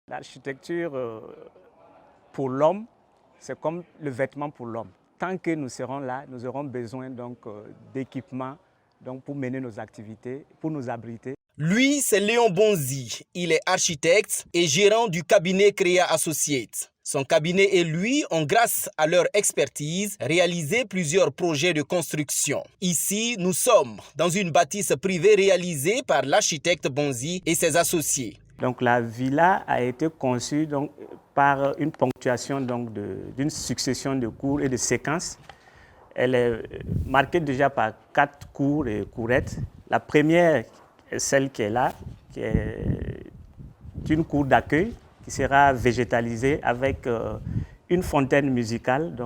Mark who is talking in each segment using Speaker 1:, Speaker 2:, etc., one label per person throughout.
Speaker 1: L'architecture pour l'homme, c'est comme le vêtement pour l'homme. Tant que nous serons là, nous aurons besoin d'équipements pour mener nos activités, pour nous abriter.
Speaker 2: Lui, c'est Léon Bonzi. Il est architecte et gérant du cabinet Créa Associates. Son cabinet et lui ont, grâce à leur expertise, réalisé plusieurs projets de construction. Ici, nous sommes dans une bâtisse privée réalisée par l'architecte Bonzi et ses associés.
Speaker 1: Donc la villa a été conçue par une ponctuation d'une succession de cours et de séquences. Elle est marquée déjà par 4 cours et courettes. La première est celle qui est là, qui est une cour d'accueil qui sera végétalisée avec une fontaine musicale,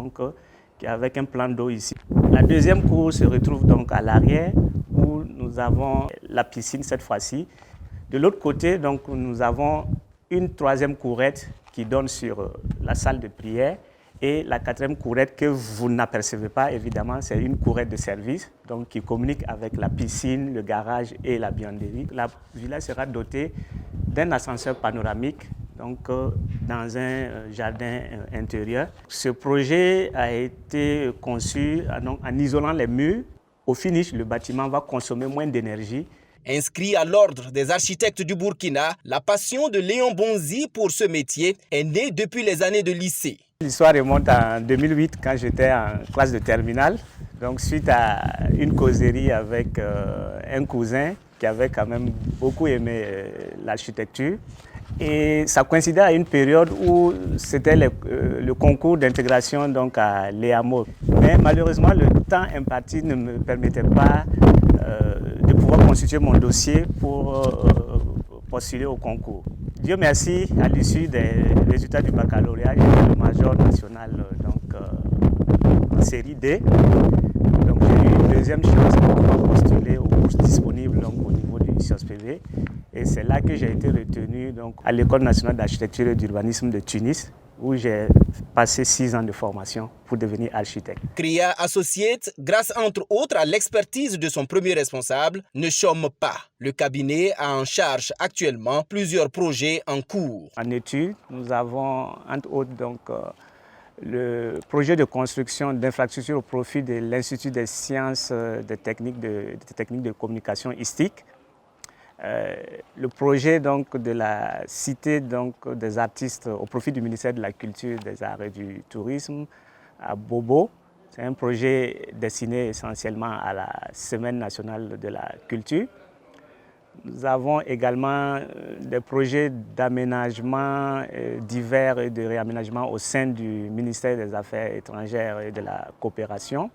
Speaker 1: avec un plan d'eau ici. La deuxième cour se retrouve donc à l'arrière où nous avons la piscine cette fois-ci. De l'autre côté, nous avons une troisième courette qui donne sur la salle de prière. Et la quatrième courette que vous n'apercevez pas, évidemment, c'est une courette de service qui communique avec la piscine, le garage et la buanderie. La villa sera dotée d'un ascenseur panoramique dans un jardin intérieur. Ce projet a été conçu en isolant les murs. Au finish, le bâtiment va consommer moins d'énergie.
Speaker 2: Inscrit à l'ordre des architectes du Burkina, la passion de Léon Bonzi pour ce métier est née depuis les années de lycée.
Speaker 1: L'histoire remonte en 2008 quand j'étais en classe de terminale. Donc suite à une causerie avec un cousin qui avait quand même beaucoup aimé l'architecture. Et ça coïncidait à une période où c'était le concours d'intégration à l'EAMO. Mais malheureusement, le temps imparti ne me permettait pas de pouvoir constituer mon dossier pour postuler au concours. Dieu merci, à l'issue des résultats du baccalauréat, j'ai eu le major national en série D. Donc j'ai eu une deuxième chance pour pouvoir postuler aux bourses disponibles au niveau du SCIOSPV. Et c'est là que j'ai été retenu à l'École nationale d'architecture et d'urbanisme de Tunis, où j'ai passé 6 ans de formation pour devenir architecte.
Speaker 2: Créa Associates, grâce entre autres à l'expertise de son premier responsable, ne chôme pas. Le cabinet a en charge actuellement plusieurs projets en cours.
Speaker 1: En études, nous avons entre autres le projet de construction d'infrastructures au profit de l'Institut des sciences des techniques de communication ISTIC. Le projet de la cité des artistes au profit du ministère de la Culture, des Arts et du Tourisme à Bobo. C'est un projet destiné essentiellement à la Semaine nationale de la culture. Nous avons également des projets d'aménagement divers et de réaménagement au sein du ministère des Affaires étrangères et de la coopération.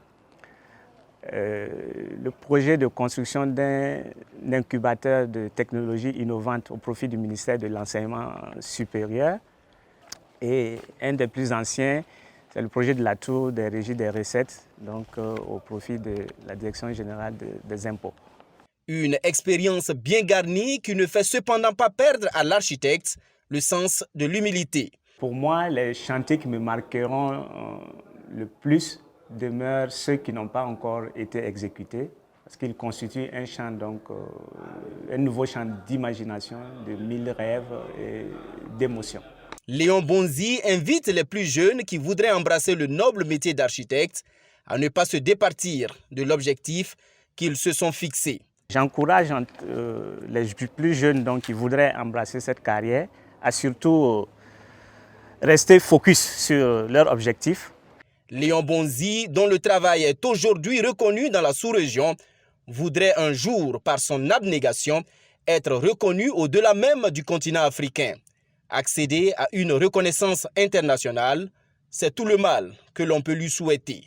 Speaker 1: Le projet de construction d'un incubateur de technologies innovantes au profit du ministère de l'Enseignement supérieur. Et un des plus anciens, c'est le projet de la tour des régies des recettes, au profit de la Direction générale des impôts.
Speaker 2: Une expérience bien garnie qui ne fait cependant pas perdre à l'architecte le sens de l'humilité.
Speaker 1: Pour moi, les chantiers qui me marqueront le plus demeurent ceux qui n'ont pas encore été exécutés, parce qu'ils constituent un champ, un nouveau champ d'imagination, de mille rêves et d'émotions.
Speaker 2: Léon Bonzi invite les plus jeunes qui voudraient embrasser le noble métier d'architecte à ne pas se départir de l'objectif qu'ils se sont fixés.
Speaker 1: J'encourage les plus jeunes qui voudraient embrasser cette carrière à surtout rester focus sur leur objectif.
Speaker 2: Léon Bonzi, dont le travail est aujourd'hui reconnu dans la sous-région, voudrait un jour, par son abnégation, être reconnu au-delà même du continent africain. Accéder à une reconnaissance internationale, c'est tout le mal que l'on peut lui souhaiter.